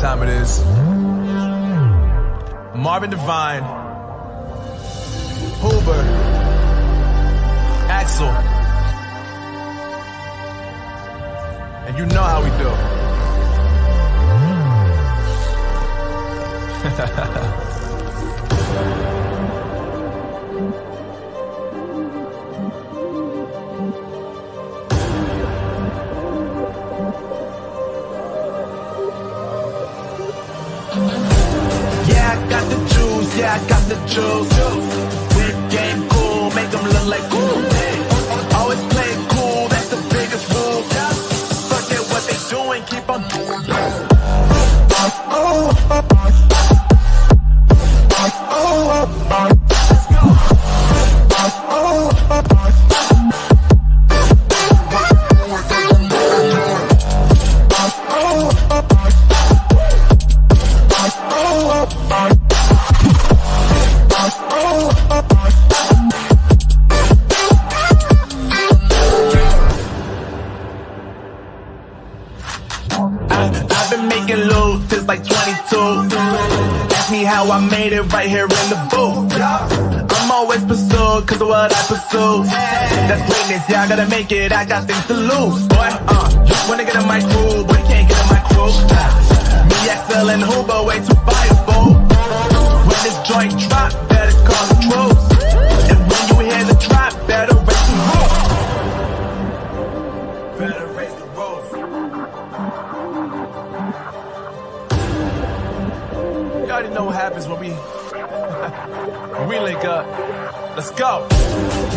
time it is. Marvin Devine, Huber, Axel, and you know how we do. Yeah, I got the juice. Whip game cool, make them look like cool. Always play it cool, that's the biggest rule. Forget what they doing, keep on doing. I've been making loot since like 22. Ask me how I made it right here in the booth. I'm always pursued cause of what I pursue. That's greatness, yeah, I gotta make it, I got things to lose. Boy, wanna get in my crew, but you can't get in my crew. Me, XL and Huber, way too fireable. When this joint drop, better call the troops. And when you hear the drop, better raise the roof. Better raise the roof. You already know what happens when we link up. Let's go.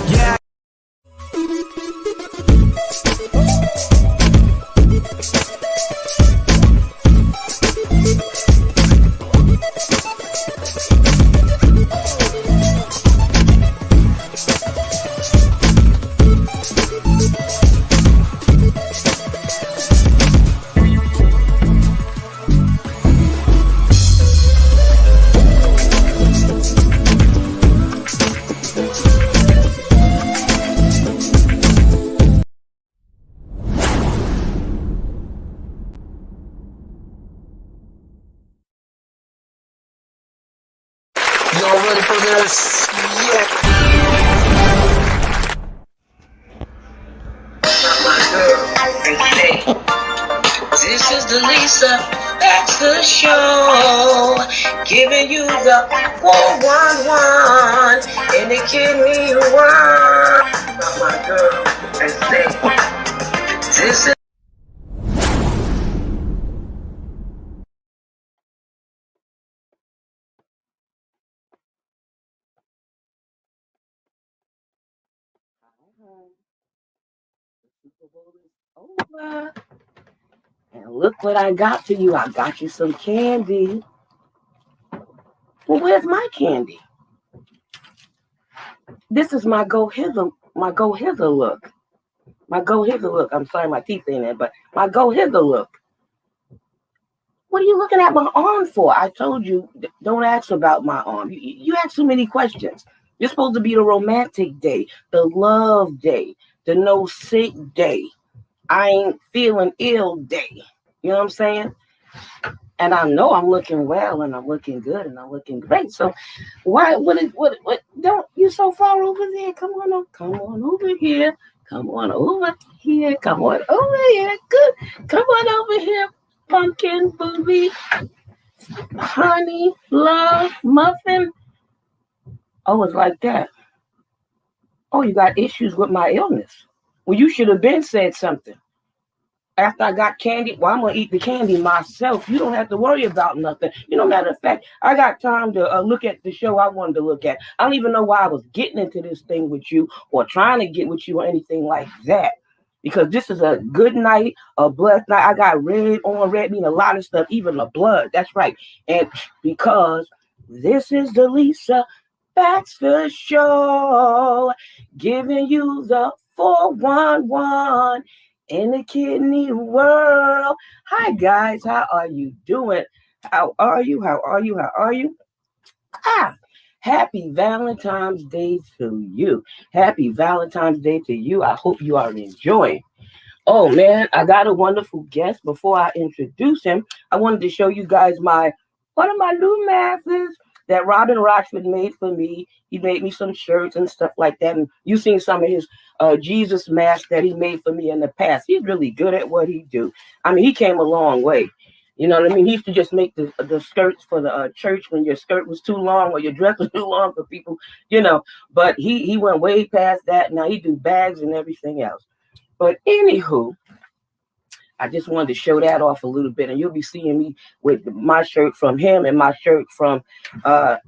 Yeah. Y'all ready for this? Yeah. This is the Lisa Baxter Show, giving you the 411 in the kidney one. My girl, and say, this is. The Super Bowl is over. And look what I got for you. I got you some candy. Well, where's my candy? This is my go hither look. My go hither look. I'm sorry, my teeth ain't in, but my go hither look. What are you looking at my arm for? I told you, don't ask about my arm. You ask too many questions. You're supposed to be the romantic day, the love day, the no sick day. I ain't feeling ill day. You know what I'm saying? And I know I'm looking well and I'm looking good and I'm looking great. So what don't you so far over there? Come on over here. Come on over here. Come on over here. Good. Come on over here. Pumpkin, booby, honey, love, muffin. Oh, it's like that. Oh, you got issues with my illness. Well, you should have been said something. After I got candy, well, I'm going to eat the candy myself. You don't have to worry about nothing. You know, matter of fact, I got time to look at the show I wanted to look at. I don't even know why I was getting into this thing with you or trying to get with you or anything like that. Because this is a good night, a blessed night. I got red on red, mean a lot of stuff, even the blood. That's right. And because this is the Lisa Baxter Show, giving you the 411 in the kidney world. Hi, guys. How are you doing? How are you? Happy Valentine's Day to you. Happy Valentine's Day to you. I hope you are enjoying. Oh man, I got a wonderful guest. Before I introduce him, I wanted to show you guys one of my new masks that Robin Rochford made for me. He made me some shirts and stuff like that. And you've seen some of his Jesus masks that he made for me in the past. He's really good at what he do. I mean, he came a long way. You know what I mean? He used to just make the skirts for the church when your skirt was too long or your dress was too long for people, you know. But he went way past that. Now he do bags and everything else. But anywho, I just wanted to show that off a little bit, and you'll be seeing me with my shirt from him and my shirt from my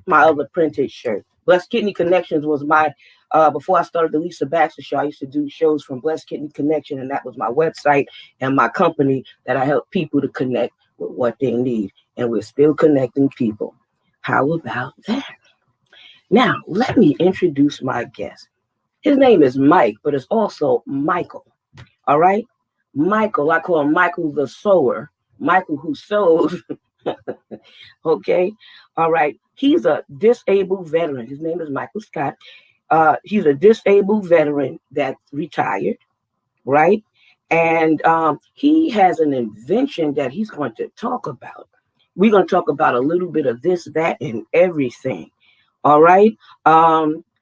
other printed shirt. Blessed Kidney Connections was my before I started the Lisa Baxter show. I used to do shows from Blessed Kidney Connection, and that was my website and my company that I help people to connect with what they need, and we're still connecting people. How about that? Now, let me introduce my guest. His name is Mike, but it's also Michael. All right? Michael, I call him Michael the sower. Michael who sows. Okay? All right. He's a disabled veteran. His name is Michael Scott. He's a disabled veteran that retired, right? And he has an invention that he's going to talk about. We're going to talk about a little bit of this, that, and everything. All right?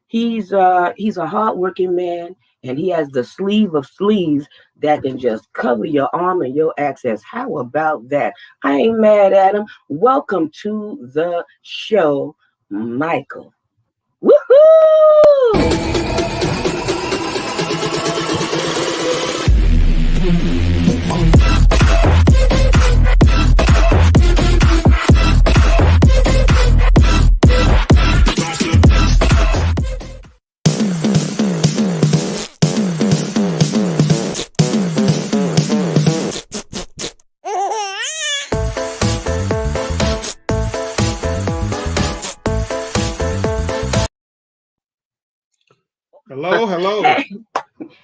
He's a hardworking man, and he has the sleeve of sleeves that can just cover your arm and your access. How about that? I ain't mad at him. Welcome to the show, Michael. Woohoo! Hello.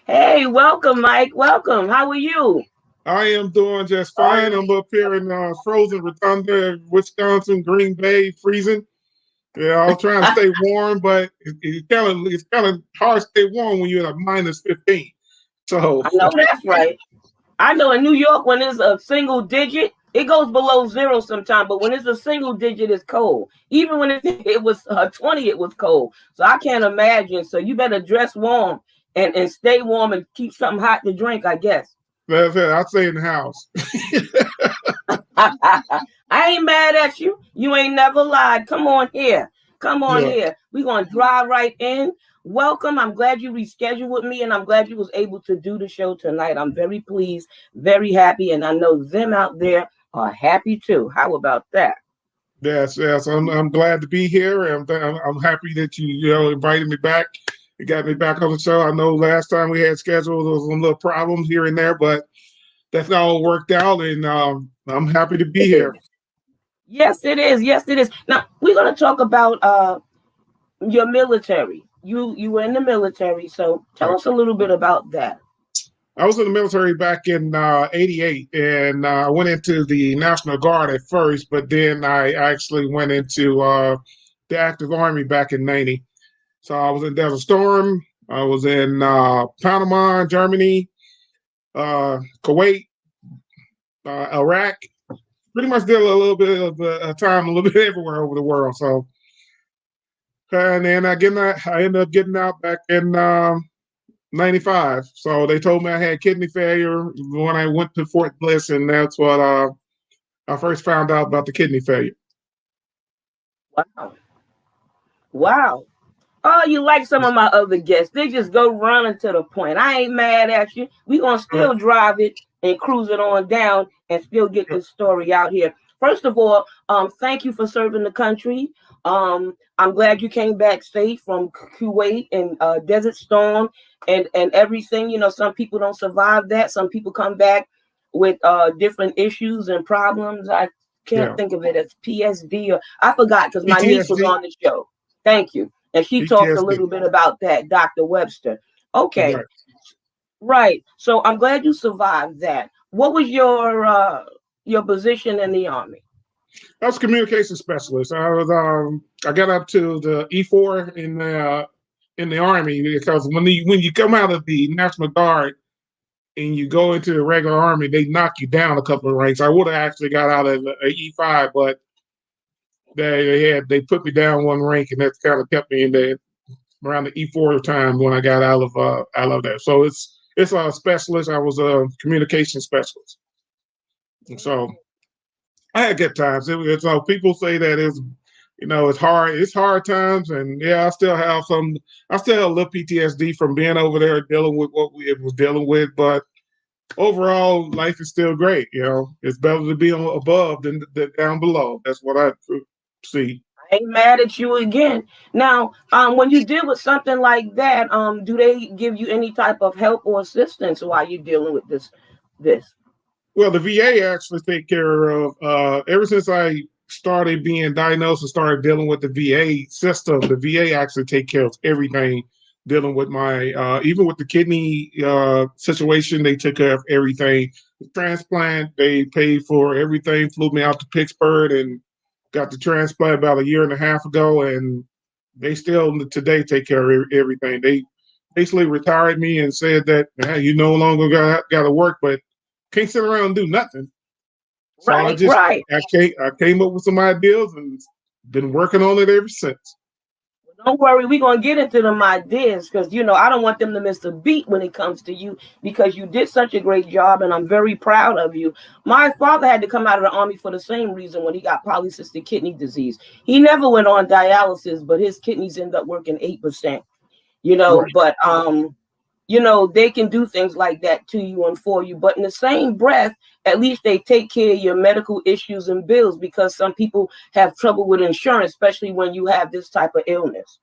Hey, welcome, Mike. Welcome. How are you? I am doing just fine. I'm up here in frozen Rotunda, Wisconsin, Green Bay, freezing. Yeah, I'm trying to stay warm, but it's kind of hard to stay warm when you're at -15. So I know that's right. I know in New York, when it's a single digit, it goes below zero sometimes. But when it's a single digit, it's cold. Even when it was 20, it was cold. So I can't imagine. So you better dress warm and stay warm and keep something hot to drink, I guess. that's it. I stay in the house. I ain't mad at you. You ain't never lied. Come on here. Come on Yeah. here. We're going to drive right in. Welcome. I'm glad you rescheduled with me, and I'm glad you was able to do the show tonight. I'm very pleased, very happy, and I know them out there are happy too. How about that? Yes. I'm glad to be here. I'm happy that you invited me back. You got me back on the show. I know last time we had scheduled, there was some little problems here and there, but that's all worked out, and I'm happy to be here. Yes, it is. Yes, it is. Now we're going to talk about your military. You were in the military, so tell us a little bit about that. I was in the military back in '88, and I went into the National Guard at first, but then I actually went into the active Army back in '90. So I was in Desert Storm. I was in Panama, Germany, Kuwait, Iraq. Pretty much did a little bit of time, a little bit everywhere over the world. So, and then I ended up getting out back in '95. So they told me I had kidney failure when I went to Fort Bliss, and that's what I first found out about the kidney failure. Wow. Wow. Oh, you like some of my other guests. They just go running to the point. I ain't mad at you. We're going to still drive it and cruise it on down and still get this story out here. First of all, thank you for serving the country. I'm glad you came back safe from Kuwait and Desert Storm and everything. You know, some people don't survive that. Some people come back with different issues and problems. I can't think of it as PSD or I forgot because my niece was on the show. Thank you. And she talked a little bit about that, Dr. Webster. Okay. Right. So I'm glad you survived that. What was your position in the Army? I was a communication specialist. I got up to the E4 in the Army because when you come out of the National Guard, and you go into the regular Army, they knock you down a couple of ranks. I would have actually got out of E5, but they put me down one rank, and that's kind of kept me in the around the E4 time when I got out of that. So it's a specialist. I was a communication specialist, and so I had good times. It's people say that it's hard. It's hard times, and yeah, I still have some. I still have a little PTSD from being over there dealing with what we was dealing with, but overall, life is still great. It's better to be above than down below. That's what I see. I ain't mad at you again. Now, when you deal with something like that, do they give you any type of help or assistance while you're dealing with this? Well, the VA actually take care of ever since I started being diagnosed and started dealing with the VA system. The VA actually take care of everything dealing with my even with the kidney situation. They took care of everything. The transplant, they paid for everything. Flew me out to Pittsburgh and got the transplant about a year and a half ago, and they still today take care of everything. They basically retired me and said that, hey, you no longer got to work, but can't sit around and do nothing. So Right. I came up with some ideas and been working on it ever since. Don't worry, we're gonna get into them ideas because I don't want them to miss a beat when it comes to you because you did such a great job and I'm very proud of you. My father had to come out of the Army for the same reason when he got polycystic kidney disease. He never went on dialysis, but his kidneys ended up working 8%. Right. But they can do things like that to you and for you. But in the same breath, at least they take care of your medical issues and bills because some people have trouble with insurance, especially when you have this type of illness.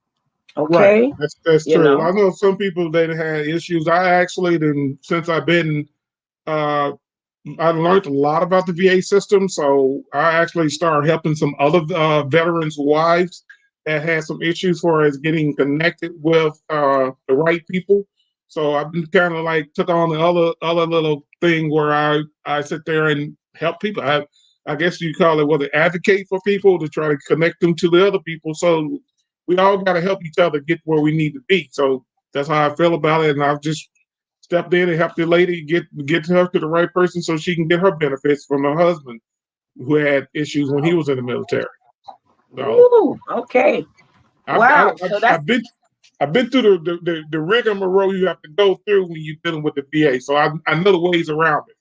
Okay. Right. That's true. I know some people that had issues. I actually, since I've been, I learned a lot about the VA system. So I actually started helping some other veterans' wives that had some issues for as getting connected with the right people. So I've been kind of like took on the other little thing where I sit there and help people. I guess you call it advocate for people to try to connect them to the other people. So we all got to help each other get where we need to be. So that's how I feel about it. And I've just stepped in and helped the lady get her to the right person so she can get her benefits from her husband who had issues when he was in the military. So, ooh, okay. Wow. I've been through the rigmarole you have to go through when you're dealing with the VA. So I know the ways around it.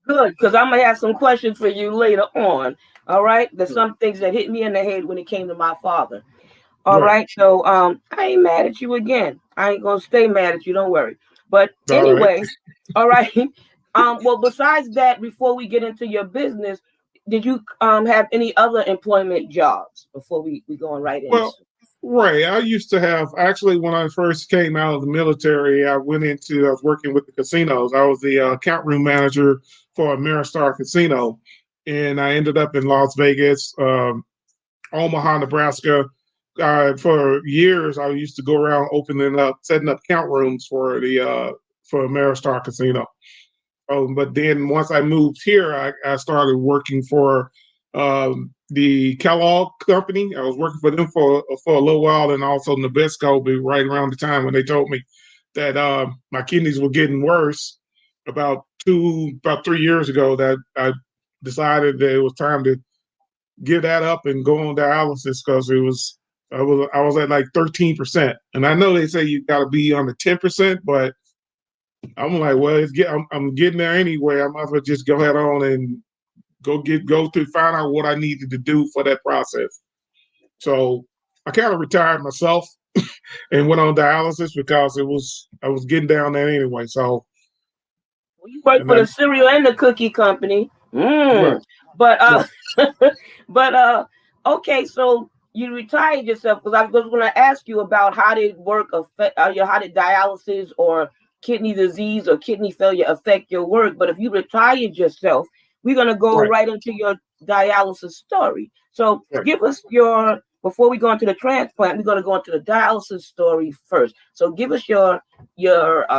Good, because I'm gonna have some questions for you later on. All right. There's some things that hit me in the head when it came to my father. All right. So I ain't mad at you again. I ain't gonna stay mad at you, don't worry. But anyway, all right. Well, besides that, before we get into your business, did you have any other employment jobs before we go on right in? Well, right. I used to have actually when I first came out of the military, I was working with the casinos. I was the account room manager for Ameristar Casino, and I ended up in Las Vegas, Omaha, Nebraska. For years, I used to go around setting up count rooms for Ameristar Casino. But then once I moved here, I started working for the Kellogg company. I was working for them for a little while, and also Nabisco. Right around the time when they told me that my kidneys were getting worse, about 3 years ago, that I decided that it was time to give that up and go on dialysis because I was at like 13%, and I know they say you got to be on the 10%, but I'm like, well, I'm getting there anyway. I might as well just go ahead on and go to find out what I needed to do for that process. So I kind of retired myself and went on dialysis because I was getting down there anyway. So you work for the cereal and the cookie company. Right. But okay, so you retired yourself because I was going to ask you about how did work affect how did dialysis or kidney disease or kidney failure affect your work. But if you retired yourself, we're going to go right into your dialysis story. So give us before we go into the transplant, we're going to go into the dialysis story first. So give us your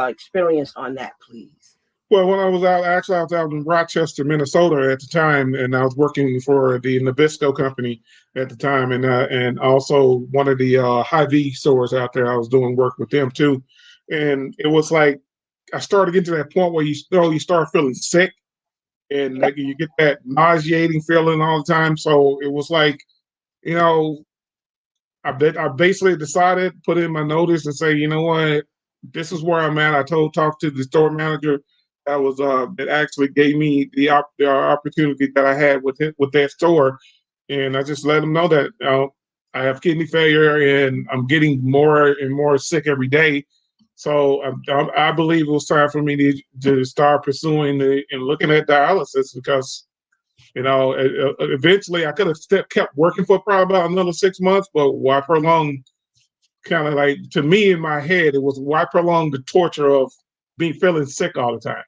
experience on that, please. Well, when I was out in Rochester, Minnesota at the time, and I was working for the Nabisco company at the time, and also one of the Hy-Vee stores out there. I was doing work with them too, and it was like I started getting to that point where you start feeling sick, and like you get that nauseating feeling all the time. So it was like, you know, I basically decided, put in my notice, and say, you know what, this is where I'm at. I talked to the store manager that actually gave me the opportunity that I had with that store, and I just let them know that I have kidney failure and I'm getting more and more sick every day. So I believe it was time for me to start pursuing and looking at dialysis, because eventually I could have kept working for probably about another 6 months, but why prolong? Kind of like, to me in my head, it was, why prolong the torture of being feeling sick all the time?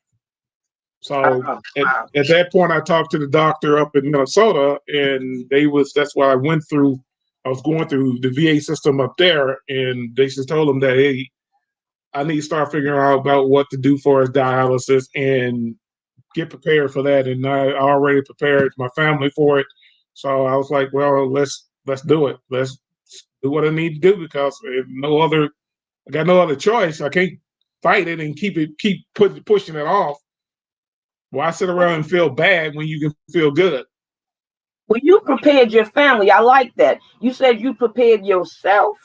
So at that point, I talked to the doctor up in Minnesota, and that's what I went through. I was going through the VA system up there, and they just told them that, hey, I need to start figuring out about what to do for dialysis and get prepared for that. And I already prepared my family for it. So I was like, well, let's do it. Let's do what I need to do, because I got no other choice. I can't fight it and keep pushing it off. Why sit around and feel bad when you can feel good? Well, you prepared your family. I like that. You said you prepared yourself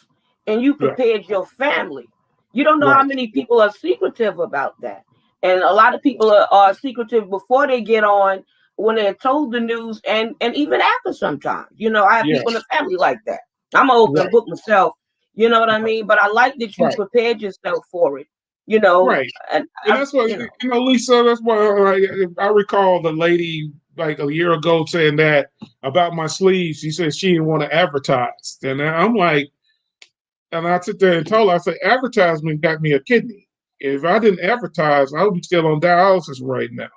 and you prepared your family. You don't know how many people are secretive about that. And a lot of people are secretive before they get on, when they're told the news, and even after sometimes. I have people in the family like that. I'm an open book myself. You know what I mean? But I like that you prepared yourself for it. Right. And that's what, Lisa, that's why I recall the lady like a year ago saying that about my sleeves. She said she didn't want to advertise. And I'm like, and I sit there and told her, I said, advertisement got me a kidney. If I didn't advertise, I would be still on dialysis right now.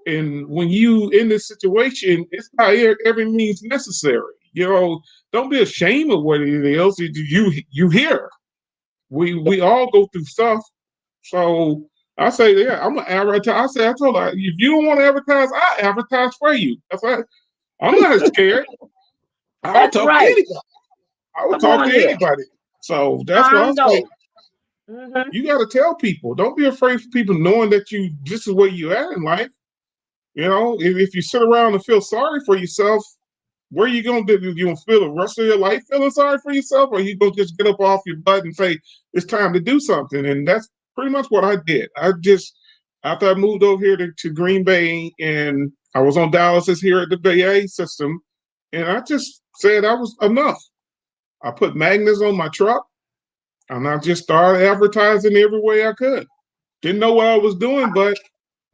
And when you in this situation, it's not every means necessary. Don't be ashamed of what it is. You hear. We all go through stuff. So I say, yeah, I'm gonna advertise. I told her, if you don't want to advertise, I advertise for you. That's right. I'm not scared. I would talk to anybody. I would talk to anybody. So that's what I was like. You got to tell people. Don't be afraid for people knowing that this is where you at in life. If you sit around and feel sorry for yourself, where are you going to do? You going to feel the rest of your life feeling sorry for yourself, or you going to just get up off your butt and say, it's time to do something? And that's pretty much what I did. After I moved over here to Green Bay, and I was on dialysis here at the VA system, and I just said I was enough. I put magnets on my truck, and I just started advertising every way I could. Didn't know what I was doing, but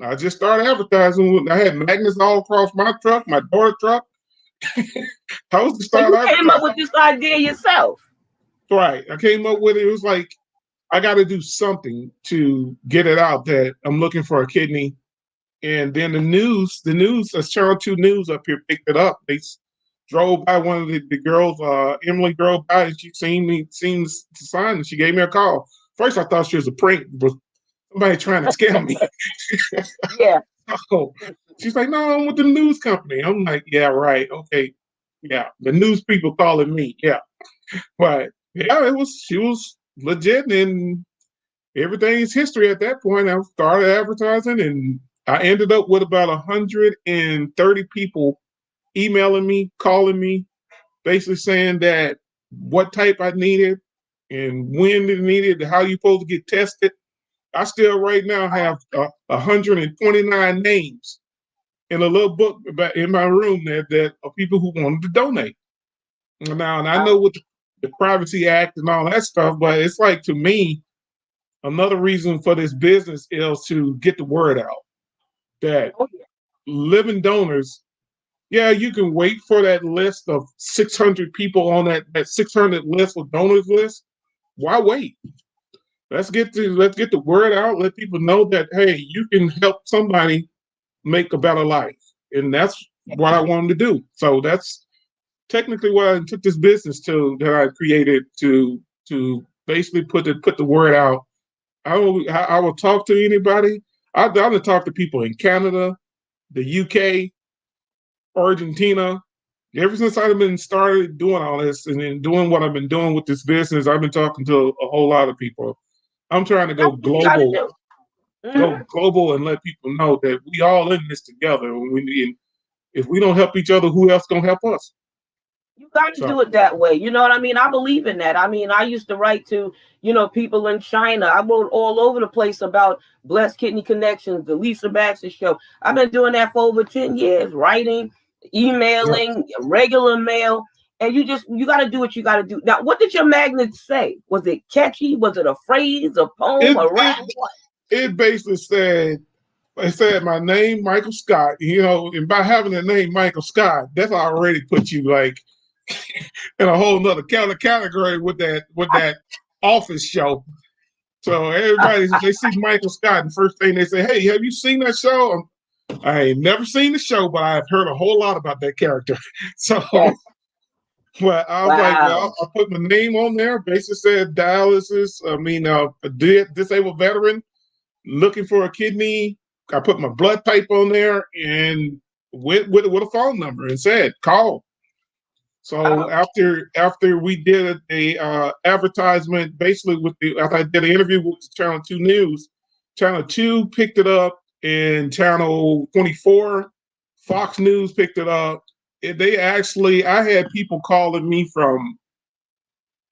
I just started advertising. I had magnets all across my truck, my daughter's truck. I was so you came up with this idea yourself. Right. I came up with it. It was like, I got to do something to get it out that I'm looking for a kidney. And then the news, Channel 2 News up here picked it up. They drove by, one of the girls, Emily drove by, and she seen to sign, and she gave me a call. First, I thought she was a prank, but somebody trying to scam me. Yeah. So she's like, no, I'm with the news company. I'm like, yeah, right. Okay. Yeah. The news people calling me. Yeah. But yeah, she was legit, and everything's history at that point. I started advertising, and I ended up with about 130 people emailing me, calling me, basically saying that what type I needed and when it needed, how you supposed to get tested. I still right now have 129 names in a little book in my room that are people who wanted to donate. Now, and I know with the Privacy Act and all that stuff, but it's like, to me, another reason for this business is to get the word out that living donors, yeah, you can wait for that list of 600 people on that 600 list of donors list. Why wait? Let's get the word out. Let people know that, hey, you can help somebody make a better life, and that's what I wanted to do. So that's technically what I took this business that I created to basically put the word out. I will talk to anybody. I've talk to people in Canada, the UK, Argentina. Ever since I've been started doing all this and then doing what I've been doing with this business, I've been talking to a whole lot of people. I'm trying to go global. go Mhm. global and let people know that we all in this together. And if we don't help each other, who else gonna help us? You got to So do it that way. You know what I mean? I believe in that. I mean, I used to write to, people in China. I wrote all over the place about Blessed Kidney Connections, the Lisa Baxter Show. I've been doing that for over 10 years, writing, yeah. emailing, regular mail. And you got to do what you got to do. Now, what did your magnet say? Was it catchy? Was it a phrase, a poem, it a rap? it it basically said my name, Michael Scott. And by having the name Michael Scott, that's already put you like in a whole nother category with that office show. So everybody, they see Michael Scott, and first thing they say, "Hey, have you seen that show?" I ain't never seen the show, but I've heard a whole lot about that character. So, Yes. but I was like, Wow. well, I put my name on there. Basically said dialysis. I mean, a disabled veteran looking for a kidney. I put my blood type on there and went with a phone number and said, call. So Wow. after we did a advertisement, basically after I did an interview with Channel 2 News, Channel 2 picked it up, and Channel 24, Fox News picked it up. I had people calling me from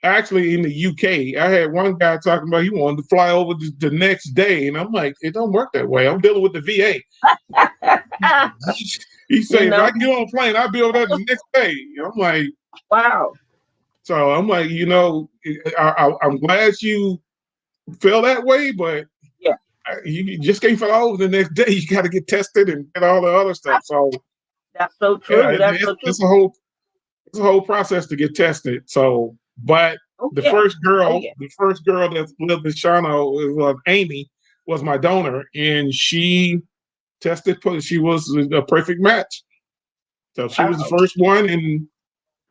actually in the UK. I had one guy talking about he wanted to fly over the next day, and I'm like, it don't work that way. I'm dealing with the VA. He you said, if I know, get on a plane, I'll be over there the next day. I'm like, wow. so I'm like, I'm glad you feel that way, but Yeah. you just can't fly over the next day. You got to get tested and get all the other stuff. So That's so yeah, true. That's so true. it's a whole process to get tested. So, but Oh, yeah. Oh, yeah. the first girl that lived in Shawano was Amy, was my donor, and she tested. She was a perfect match. So she was the Wow. first one, and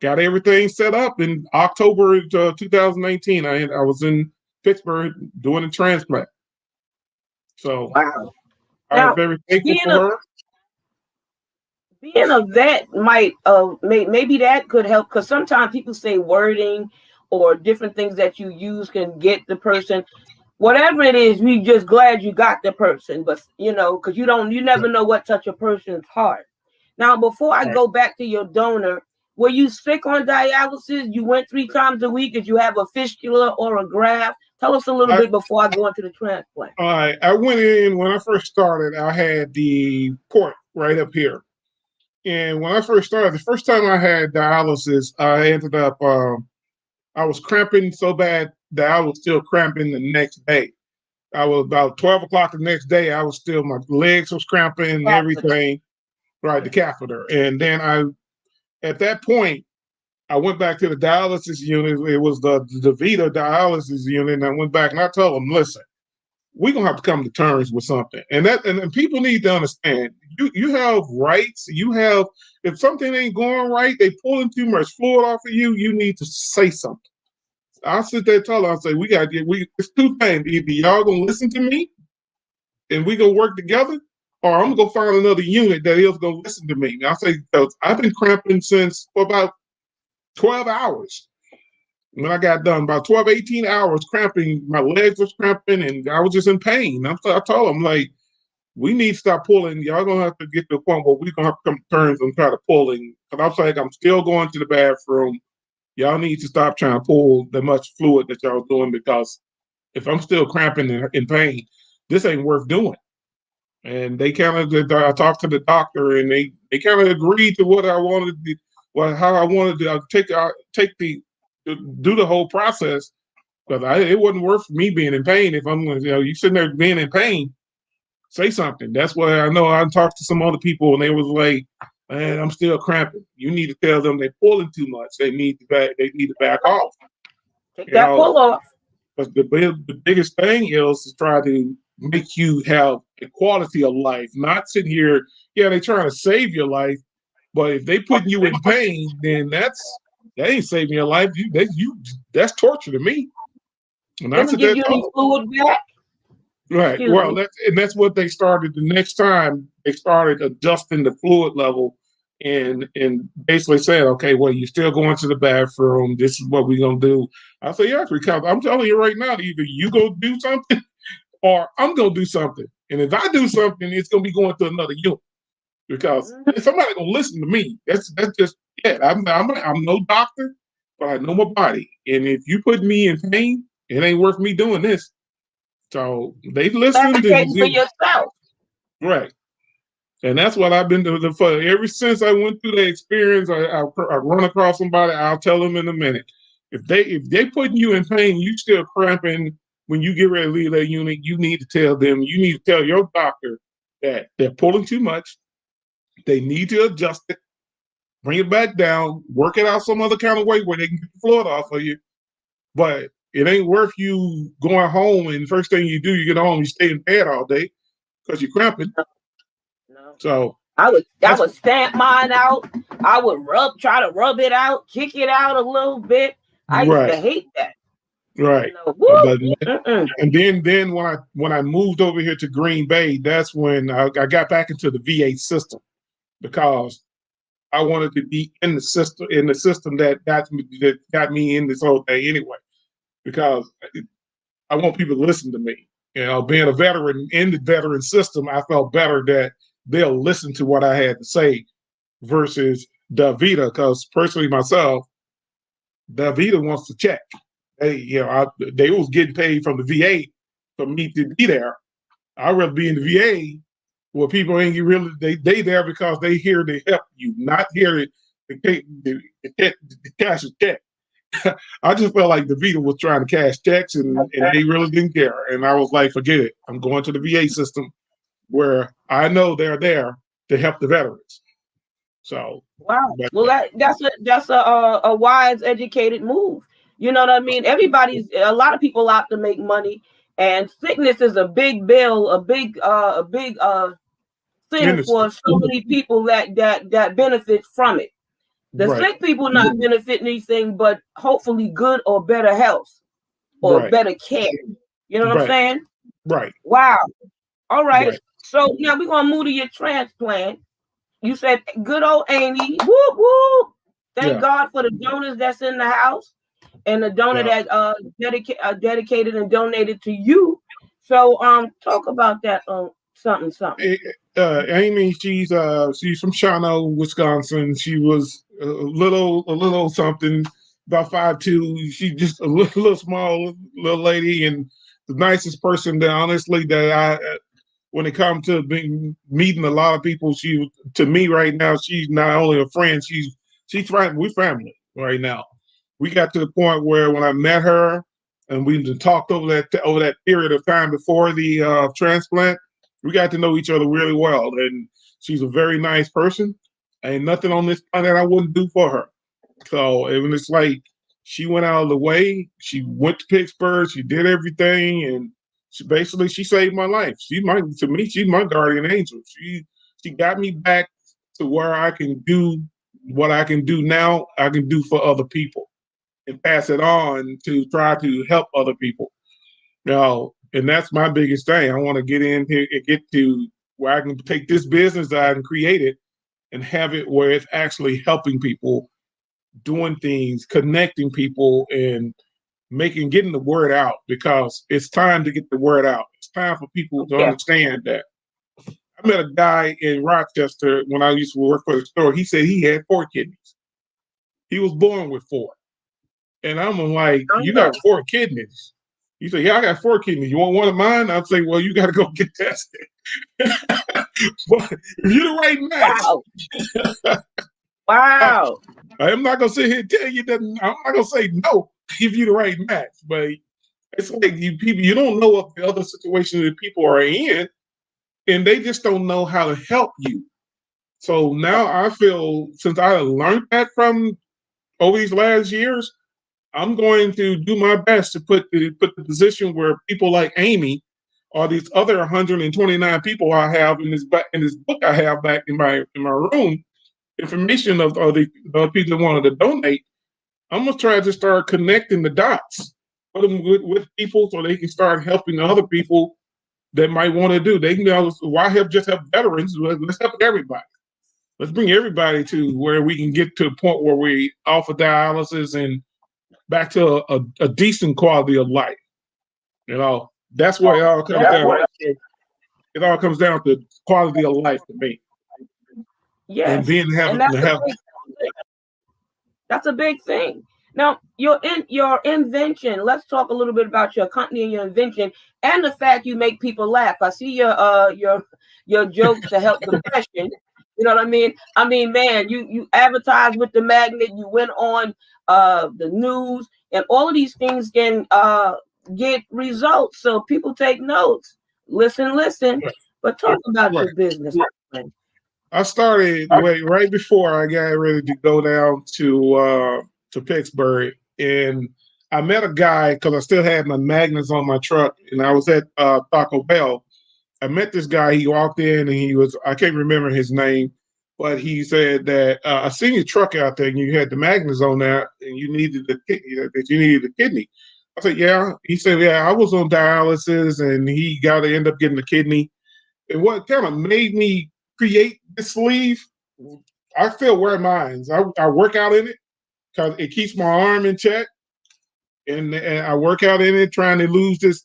got everything set up in October 2019. I was in Pittsburgh doing a transplant. So Wow. I was Now, very thankful being for a her. being a vet might maybe that could help, because sometimes people say wording or different things that you use can get the person. Whatever it is, we just glad you got the person, but because you never know what touch a person's heart. Now, before I Right. go back to your donor, were you sick on dialysis? You went 3 times a week. Did you have a fistula or a graft? Tell us a little I, bit before I go into the transplant. I went in when I first started. I had the port right up here, and when I first started, the first time I had dialysis, I ended up I was cramping so bad that I was still cramping the next day. I was about 12 o'clock the next day. I was still, my legs was cramping and Catheter. everything. Right, the catheter, and then at that point I went back to the dialysis unit. It was the Vita dialysis unit, and I went back and I told them, listen, we're gonna have to come to terms with something. And people need to understand, you have rights. You have, if something ain't going right, they pulling too much fluid off of you, you need to say something. I'll sit there and tell them, I'll say, it's two things. Either y'all gonna listen to me and we gonna work together, or I'm gonna go find another unit that is gonna listen to me. And I say, because I've been cramping since for about 12 hours. When I got done, about 12, 18 hours cramping, my legs was cramping and I was just in pain. I told them, like, we need to stop pulling. Y'all gonna have to get to the point where we're gonna have to come to terms and try to pulling. Because I was like, I'm still going to the bathroom. Y'all need to stop trying to pull the much fluid that y'all doing, because if I'm still cramping and in pain, this ain't worth doing. And they kind of, I talked to the doctor, and they kind of agreed to what I wanted to, how I wanted to take do the whole process, because it wasn't worth me being in pain. If I'm, you sitting there being in pain, say something. That's why I know I talked to some other people, and they was like, man, I'm still cramping. You need to tell them they're pulling too much. They need to back off. Take You that know, pull off. but the biggest thing is to try to make you have a quality of life, not sitting here. Yeah, they trying to save your life, but if they putting you in pain, then that ain't saving your life. That's torture to me. And They I didn't said give that you any fluid back. right. Excuse Well, me. that's what they started. The next time they started adjusting the fluid level, and basically said, okay, well, you're still going to the bathroom. This is what we're gonna do. I say, yes, because I'm telling you right now, either you go do something or I'm gonna do something. And if I do something, it's gonna be going to another unit because somebody gonna listen to me. That's just I'm no doctor, but I know my body. And if you put me in pain, it ain't worth me doing this. So they listened Advocating for and yourself. right. And that's what I've been doing for ever since I went through that experience. I run across somebody, I'll tell them in a minute. If they putting you in pain, you still cramping when you get ready to leave that unit, you need to tell them, you need to tell your doctor that they're pulling too much. They need to adjust it, bring it back down, work it out some other kind of way where they can get the fluid off of you. But it ain't worth you going home and first thing you do, you get home, you stay in bed all day because you're cramping. No. So I would stamp mine out. I would try to rub it out, kick it out a little bit. I used to right. hate that. Right. But and then when I moved over here to Green Bay, that's when I got back into the VA system because I wanted to be in the system that got me in this whole thing anyway. Because I want people to listen to me. You know, being a veteran in the veteran system, I felt better that they'll listen to what I had to say versus Davita. Because personally myself, Davita wants to check. They was getting paid from the VA for me to be there. I'd rather be in the VA where people ain't really they there because they here to help you, not here to cash a check. I just felt like the VA was trying to cash checks and they really didn't care. And I was like, forget it. I'm going to the VA system where I know they're there to help the veterans. So wow. Well, that's a wise, educated move. You know what I mean? A lot of people out to make money, and sickness is a big bill, a big thing for so many people that benefit from it. The sick people not benefiting anything but hopefully good or better health or better care. You know what I'm saying? Right. Wow. All right. So now we're gonna move to your transplant. You said good old Amy. Whoop whoop. Thank God for the donors that's in the house and the donor that dedicated and donated to you. So talk about that something. Amy, she's from Shawano, Wisconsin. She was a little something, about 5'2". She's just a little small little lady and the nicest person that honestly that I when it comes to meeting a lot of people, to me right now, she's not only a friend, she's we're family right now. We got to the point where when I met her and we talked over that period of time before the transplant, we got to know each other really well. And she's a very nice person. Ain't nothing on this planet I wouldn't do for her. So it's like she went out of the way. She went to Pittsburgh. She did everything, and she saved my life. She's my guardian angel. She got me back to where I can do what I can do now. I can do for other people and pass it on to try to help other people. Now, and that's my biggest thing. I want to get in here and get to where I can take this business that I can create it and have it where it's actually helping people, doing things, connecting people, and getting the word out, because it's time to get the word out. It's time for people to understand that. I met a guy in Rochester when I used to work for the store. He said he had 4 kidneys. He was born with 4. And I'm like, you got 4 kidneys? He said, yeah, I got 4 kidneys. You want one of mine? I'd say, well, you got to go get tested. But if you're the right match. Wow. I'm not going to sit here and tell you that. I'm not going to say no if you're the right match. But it's like you don't know what the other situations that people are in, and they just don't know how to help you. So now I feel, since I learned that from over these last years, I'm going to do my best to put the position where people like Amy or these other 129 people I have in this book I have back in my room, information of the people that wanted to donate. I'm gonna try to start connecting the dots with people so they can start helping other people that might want to do. They can go, why just help veterans? Let's help everybody. Let's bring everybody to where we can get to a point where we offer dialysis and back to a decent quality of life. You know, That's what it all comes That's down. what It all comes down to quality of life for me, and yes. being And having to have. that's a big thing. Now, your invention. Let's talk a little bit about your company and your invention, and the fact you make people laugh. I see your jokes to help depression. You know what I mean? I mean, man, you advertise with the magnet. You went on the news, and all of these things can get results. So people take notes. Listen. But talk about Right. your business. I started right before I got ready to go down to Pittsburgh, and I met a guy because I still had my magnets on my truck, and I was at Taco Bell. I met this guy. He walked in, and I can't remember his name, but he said that I seen your truck out there, and you had the magnets on there, and you needed you needed a kidney. I said, yeah. He said, yeah, I was on dialysis, and he got to end up getting a kidney. And what kind of made me create this sleeve, I still wear mine. I work out in it because it keeps my arm in check. And I work out in it trying to lose this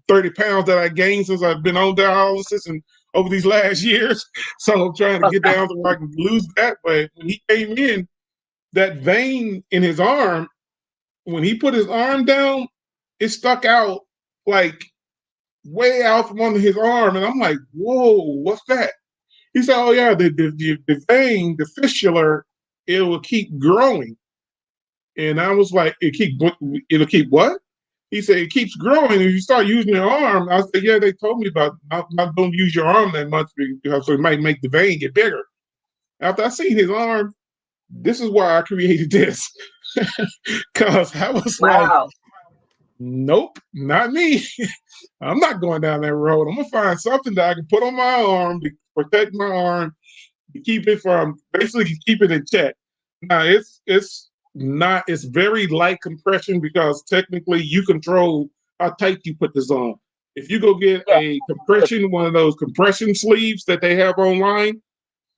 30 pounds that I gained since I've been on dialysis and over these last years. So I'm trying to get down so I can lose that. But when he came in, that vein in his arm, when he put his arm down, it stuck out like way out from under his arm. And I'm like, whoa, what's that? He said, oh, yeah, the vein, the fistula, it will keep growing. And I was like, it'll keep what? He said, it keeps growing. If you start using your arm, I said, yeah, they told me about not don't use your arm that much because it might make the vein get bigger. After I seen his arm, this is why I created this. Because I was like, Wow. nope, not me. I'm not going down that road. I'm gonna find something that I can put on my arm to protect my arm, to keep it from basically keep it in check. Now it's very light compression because technically you control how tight you put this on. If you go get a compression, one of those compression sleeves that they have online,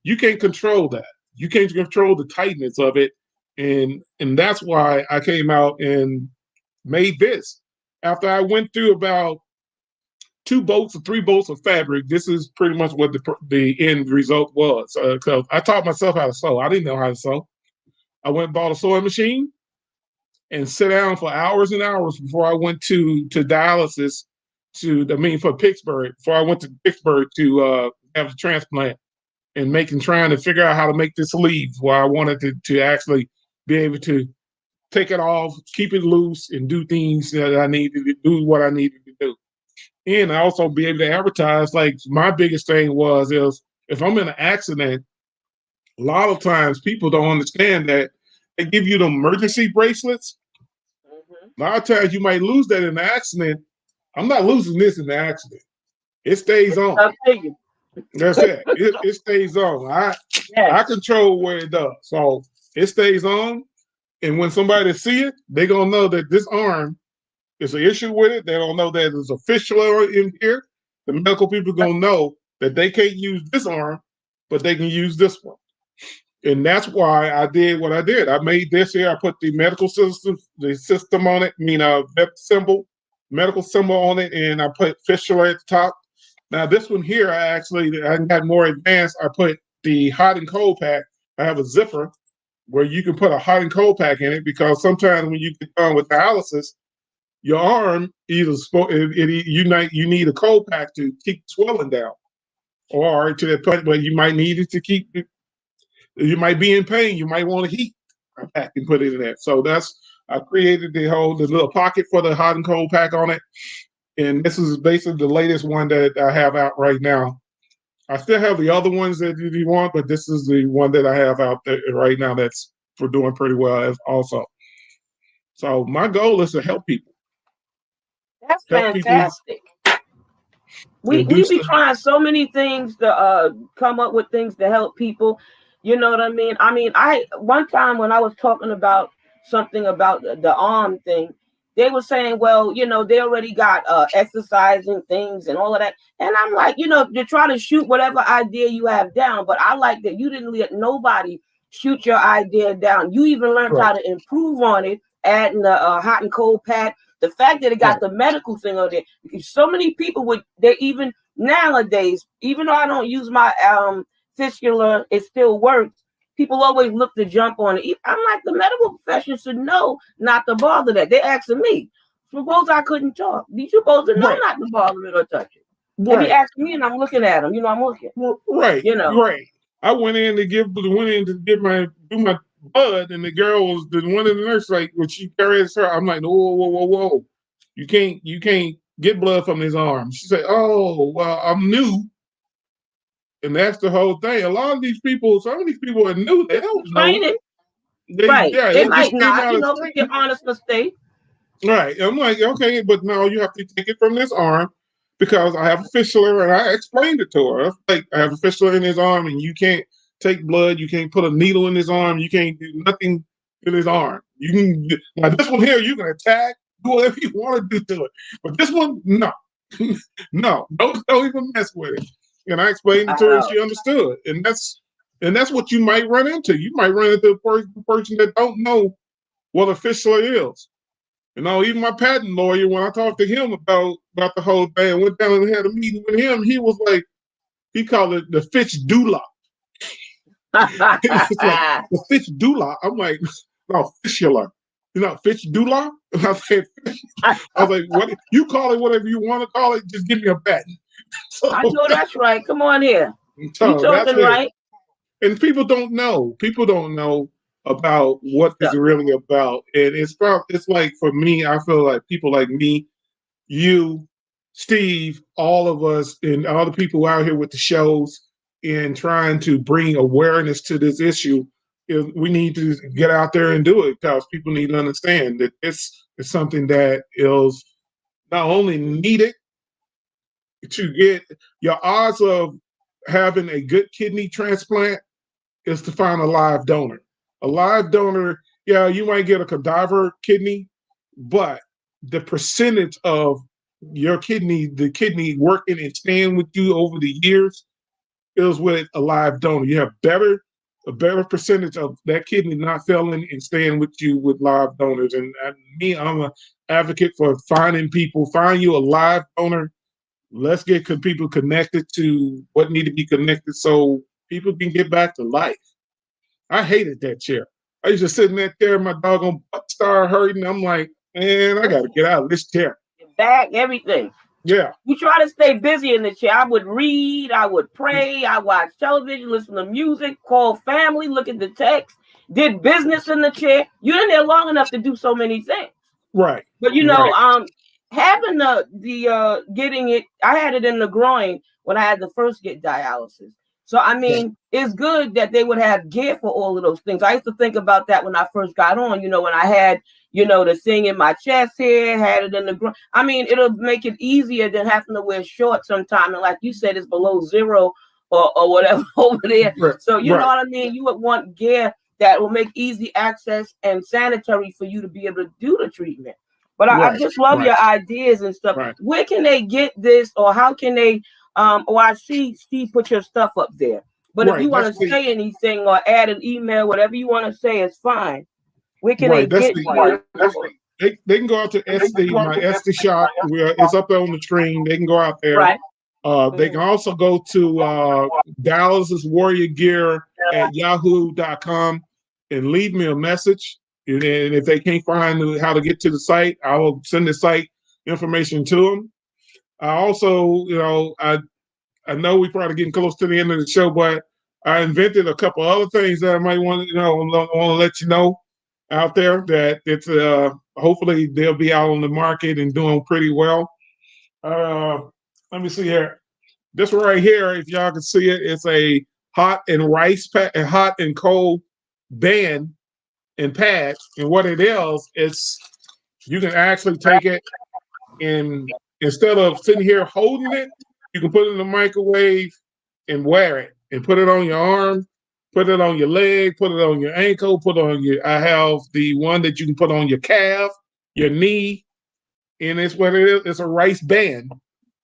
you can't control that. You can't control the tightness of it. And that's why I came out and made this. After I went through about 2 bolts or 3 bolts of fabric, this is pretty much what the end result was. Because I taught myself how to sew. I didn't know how to sew. I went and bought a sewing machine and sit down for hours and hours before I went to dialysis for Pittsburgh, before I went to Pittsburgh to have the transplant and trying to figure out how to make this sleeve where I wanted to actually be able to take it off, keep it loose, and do things that I needed to do what I needed to do. And I also be able to advertise. Like my biggest thing is if I'm in an accident, a lot of times people don't understand that they give you the emergency bracelets. A lot of times you might lose that in the accident. I'm not losing this in the accident. It stays on. Up to you. That's it. It stays on. I control where it does. So it stays on. And when somebody see it, they're gonna know that this arm is an issue with it. They don't know that there's a fistula in here. The medical people gonna know that they can't use this arm, but they can use this one. And that's why I did what I did. I made this here. I put the system on it. Medical symbol on it, and I put fistula at the top. Now this one here, I got more advanced. I put the hot and cold pack. I have a zipper where you can put a hot and cold pack in it because sometimes when you get done with dialysis, your arm you need a cold pack to keep swelling down, or to the point where you might need it to keep it. You might be in pain. You might want to heat a pack and put it in there. So I created the little pocket for the hot and cold pack on it. And this is basically the latest one that I have out right now. I still have the other ones that you want, but this is the one that I have out there right now that's for doing pretty well also. So my goal is to help people. That's fantastic. We be trying so many things to come up with things to help people. You know what I mean? I one time when I was talking about something about the arm thing, they were saying, well, they already got exercising things and all of that. And I'm like, to try to shoot whatever idea you have down. But I like that you didn't let nobody shoot your idea down. You even learned how to improve on it, adding the hot and cold pack, The fact that it got the medical thing on there, because so many people they even nowadays, even though I don't use my fistula, it still works. People always look to jump on it. I'm like, the medical profession should know not to bother that. They're asking me. Suppose I couldn't talk. You supposed to know not to bother it or touch it. They be asking me, and I'm looking at them. I'm looking. Right. You know. Right. I went in to do my blood, and the girl was one of the nurses like, when she carries her, I'm like, whoa. You can't get blood from his arm. She said, oh, well, I'm new. And that's the whole thing. A lot of these people, some of these people are new. They don't know. They might not, make an honest mistake. Right. I'm like, okay, but no, you have to take it from this arm because I have a fistula, and I explained it to her. Like, I have a fistula in his arm, and you can't take blood. You can't put a needle in his arm. You can't do nothing in his arm. You can now this one here, you can attack, do whatever you want to do to it. But this one, no, no, don't even mess with it. And I explained it to her, and she understood. And that's what you might run into. You might run into a person that don't know what a fistula is. Even my patent lawyer, when I talked to him about the whole thing, went down and had a meeting with him, he was like, he called it the fistula. Like, the fistula. I'm like, no, fistula. Fistula? I was like, what? You call it whatever you want to call it, just give me a patent. So, I know that's right. Come on here. So you talking right. And people don't know. People don't know about what it's really about. And it's like, for me, I feel like people like me, you, Steve, all of us, and all the people out here with the shows and trying to bring awareness to this issue. We need to get out there and do it because people need to understand that this is something that is not only needed to get your odds of having a good kidney transplant is to find a live donor. A live donor, yeah, you might get a cadaver kidney, but the percentage of your kidney, the kidney working and staying with you over the years is with a live donor. You have a better percentage of that kidney not failing and staying with you with live donors. And I'm an advocate for find you a live donor. Let's get people connected to what need to be connected so people can get back to life. I hated that chair. I used to sit in that chair, my doggone butt started hurting. I'm like, man, I got to get out of this chair. Back, everything. Yeah. You try to stay busy in the chair. I would read, I would pray, I watch television, listen to music, call family, look at the text, did business in the chair. You're in there long enough to do so many things. Right. But having the getting it, I had it in the groin when I had to first get dialysis. So, it's good that they would have gear for all of those things. I used to think about that when I first got on, when I had, the thing in my chest here, had it in the groin. It'll make it easier than having to wear shorts sometime. And like you said, it's below zero or whatever over there. Right. So, you know what I mean? You would want gear that will make easy access and sanitary for you to be able to do the treatment. But I just love your ideas and stuff. Right. Where can they get this, or how can they? I see Steve put your stuff up there. But if you want to say anything or add an email, whatever you want to say is fine. Where can they get they can go out to my Etsy shop. It's up there on the screen. They can go out there. Right. They can also go to Dialysis Warrior Gear at yahoo.com and leave me a message. And if they can't find how to get to the site, I will send the site information to them. I also, I know we're probably getting close to the end of the show, but I invented a couple other things that I might want to let you know out there that it's hopefully they'll be out on the market and doing pretty well. Let me see here. This right here, if y'all can see it, it's a hot and cold band and pad. And what it is you can actually take it and instead of sitting here holding it, you can put it in the microwave and wear it and put it on your arm, put it on your leg, put it on your ankle, I have the one that you can put on your calf, your knee, and it's what it is. It's a rice band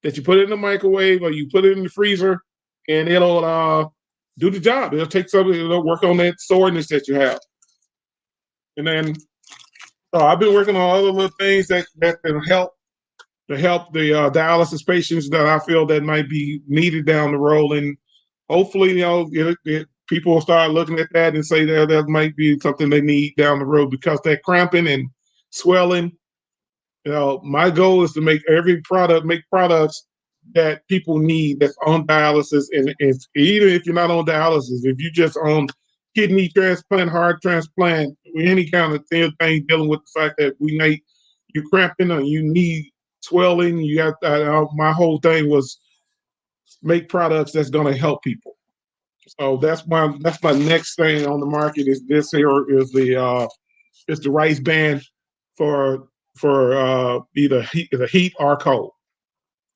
that you put it in the microwave or you put it in the freezer and it'll do the job. It'll work on that soreness that you have. And then So I've been working on other little things that can help the dialysis patients that I feel that might be needed down the road, and hopefully, people will start looking at that and say that might be something they need down the road because that cramping and swelling. My goal is to make products that people need that's on dialysis, and even if you're not on dialysis, if you just on kidney transplant, heart transplant, any kind of thing dealing with the fact that you cramping or you need swelling, you got my whole thing was make products that's going to help people. So that's my next thing on the market is this here is the rice band for either heat or cold.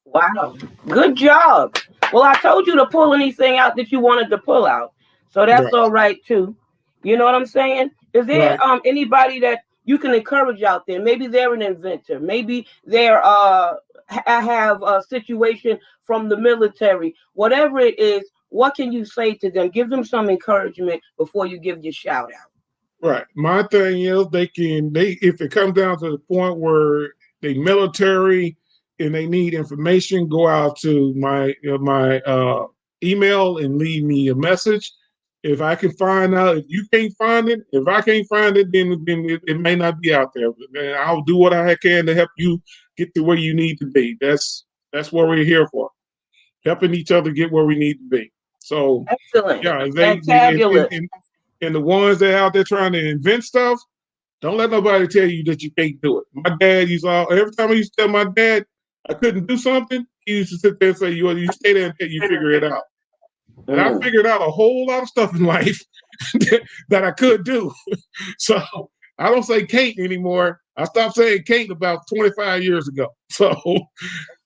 Wow. Good job. Well, I told you to pull anything out that you wanted to pull out. So that's Right. all right too. You know what I'm saying? Is there Right. anybody that you can encourage out there? Maybe they're an inventor. Maybe they're have a situation from the military. Whatever it is, what can you say to them? Give them some encouragement before you give your shout out. Right. My thing is they if it comes down to the point where they military and they need information, go out to my email and leave me a message. If I can find out, if you can't find it, if I can't find it, then it may not be out there. Then I'll do what I can to help you get to where you need to be. That's what we're here for, helping each other get where we need to be. So Excellent. yeah, Fantabulous. and the ones that are out there trying to invent stuff, don't let nobody tell you that you can't do it. My dad every time I used to tell my dad I couldn't do something, he used to sit there and say, you stay there until you figure it out. And I Mm. figured out a whole lot of stuff in life that I could do. So I don't say can't anymore. I stopped saying can't about 25 years ago.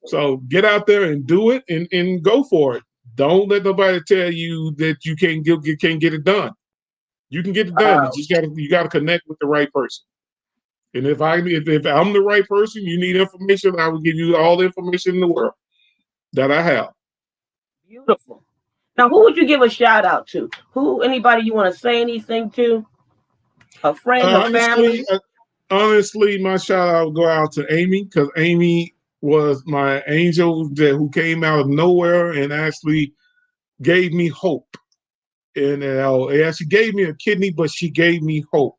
So get out there and do it and go for it. Don't let nobody tell you that you can't get it done. You can get it done. Wow. You gotta connect with the right person. And if I'm the right person, you need information, I will give you all the information in the world that I have. Beautiful. Now, who would you give a shout out to? Who? Anybody you want to say anything to? A friend, a Honestly, family? honestly, my shout out would go out to Amy because Amy was my angel who came out of nowhere and actually gave me hope. And yeah, she gave me a kidney, but she gave me hope.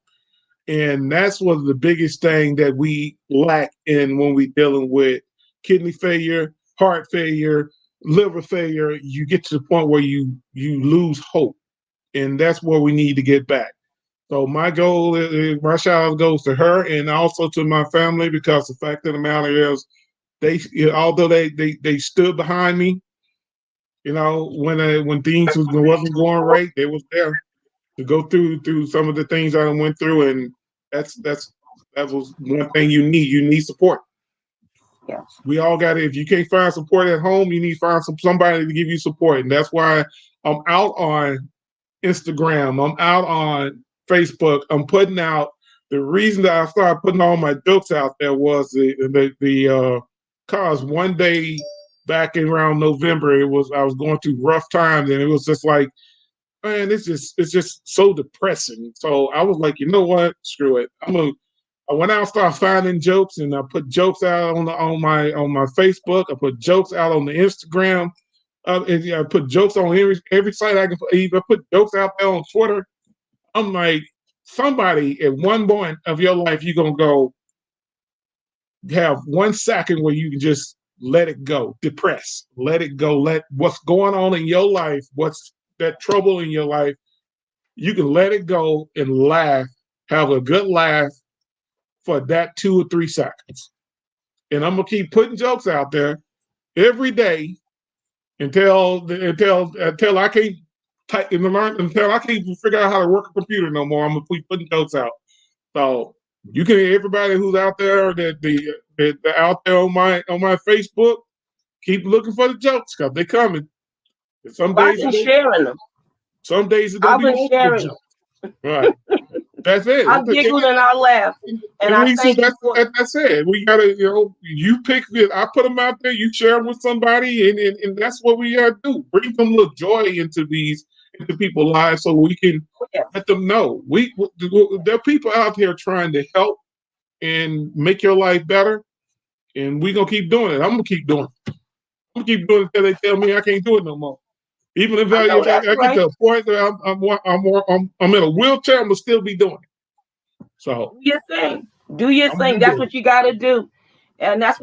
And that's one of the biggest thing that we lack in when we dealing with kidney failure, heart failure, liver failure. You get to the point where you lose hope, and that's where we need to get back. So my shout out goes to her and also to my family because the fact of the matter is, although they stood behind me, when things wasn't going right, they was there to go through some of the things I went through, and that was one thing you need. You need support. Yes. We all got it. If you can't find support at home, you need to find somebody to give you support, and that's why I'm out on Instagram. I'm out on Facebook. I'm putting out. The reason that I started putting all my jokes out there was the cause one day back in around November, I was going through rough times, and it was just like, man, it's just so depressing. So I was like, you know what? Screw it. I went out and started finding jokes, and I put jokes out on my Facebook. I put jokes out on the Instagram. And I put jokes on every site I can put. Even put jokes out there on Twitter. I'm like, somebody at one point of your life, you're gonna go have 1 second where you can just let it go, depress, let it go, let what's going on in your life, what's that trouble in your life, you can let it go and laugh, have a good laugh for that 2 or 3 seconds. And I'm gonna keep putting jokes out there every day until I can't type in the line, until I can't figure out how to work a computer no more. I'm gonna keep putting jokes out. So you can everybody who's out there that out there on my Facebook, keep looking for the jokes because they're coming. And Well, I've been sharing them. some days it's gonna I've be been multiple sharing them. jokes. Right. That's it. I giggled and I laughed, and I So thank you for. that's it. We gotta, you pick it. I put them out there. You share them with somebody, and that's what we gotta do. Bring some little joy into people's lives, so we can Yeah. let them know there are people out here trying to help, and make your life better. And we're gonna keep doing it. I'm gonna keep doing it. I'm gonna keep doing it until they tell me I can't do it no more. Even if I know that's I get right. to a point that I'm in a wheelchair, I'm gonna still be doing it. So Do your thing. Do your I'm thing. gonna That's do what you got to do. And that's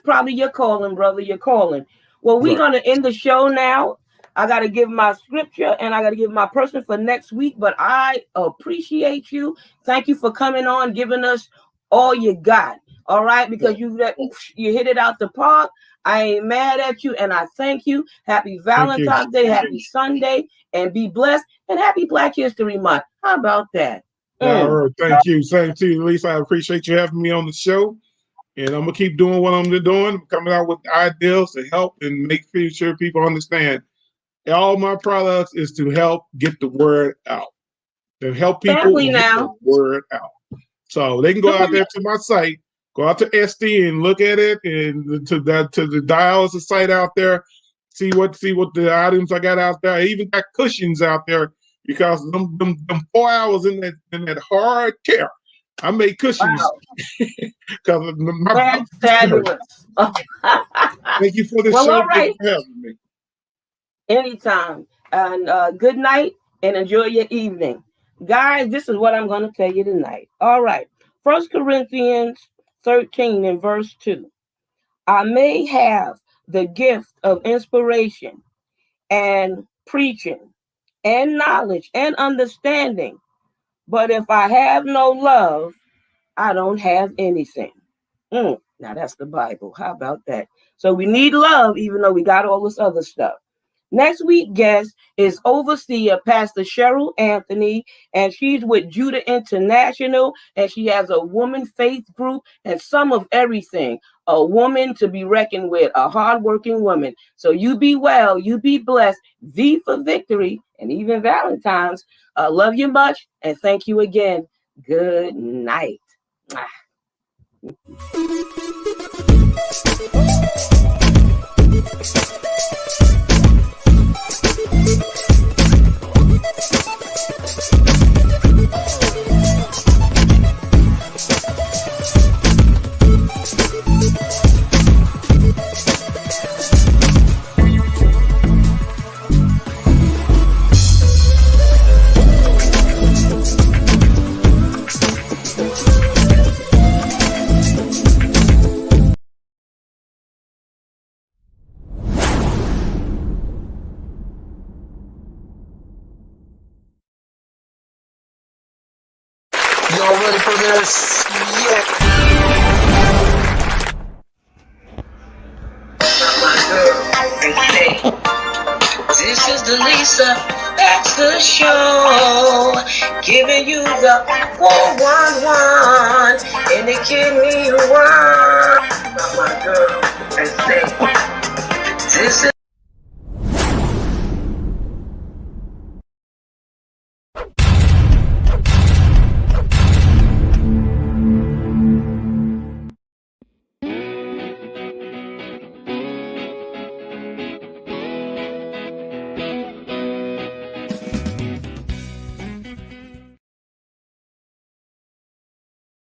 probably your calling, brother. Your calling. Well, it. we're Right. going to end the show now. I got to give my scripture and I got to give my person for next week. But I appreciate you. Thank you for coming on, giving us all you got. All right. Because you hit it out the park. I ain't mad at you. And I thank you. Happy Thank you. Valentine's Day. Happy Sunday. And be blessed. And happy Black History Month. How about that? All right. Thank you. Same to you, Lisa. I appreciate you having me on the show. And I'm gonna keep doing what I'm doing, coming out with ideas to help and make sure people understand. All my products is to help get the word out, to help people Family get the now. word out. So they can go out there to my site, go out to SD and look at it, and to the dialysis site out there, see what the items I got out there. I even got cushions out there because them 4 hours in that hard care. I made cushions because my That's fabulous. Thank you for the Well, show. all right. Thank you for having me. Anytime. And good night and enjoy your evening. Guys, this is what I'm going to tell you tonight. All right. 1 Corinthians 13 and verse 2. I may have the gift of inspiration and preaching and knowledge and understanding, but if I have no love, I don't have anything. Now that's the Bible. How about that? So we need love, even though we got all this other stuff. Next week guest is Overseer Pastor Cheryl Anthony, and she's with Judah International, and she has a woman faith group and some of everything. A woman to be reckoned with, a hardworking woman. So you be well, you be blessed. V for victory, and even Valentine's. Love you much, and thank you again. Good night. Y'all ready for this? Yeah. My girl, and say, This is the Lisa Baxter Show, giving you the 411 in the kidney one. my girl, and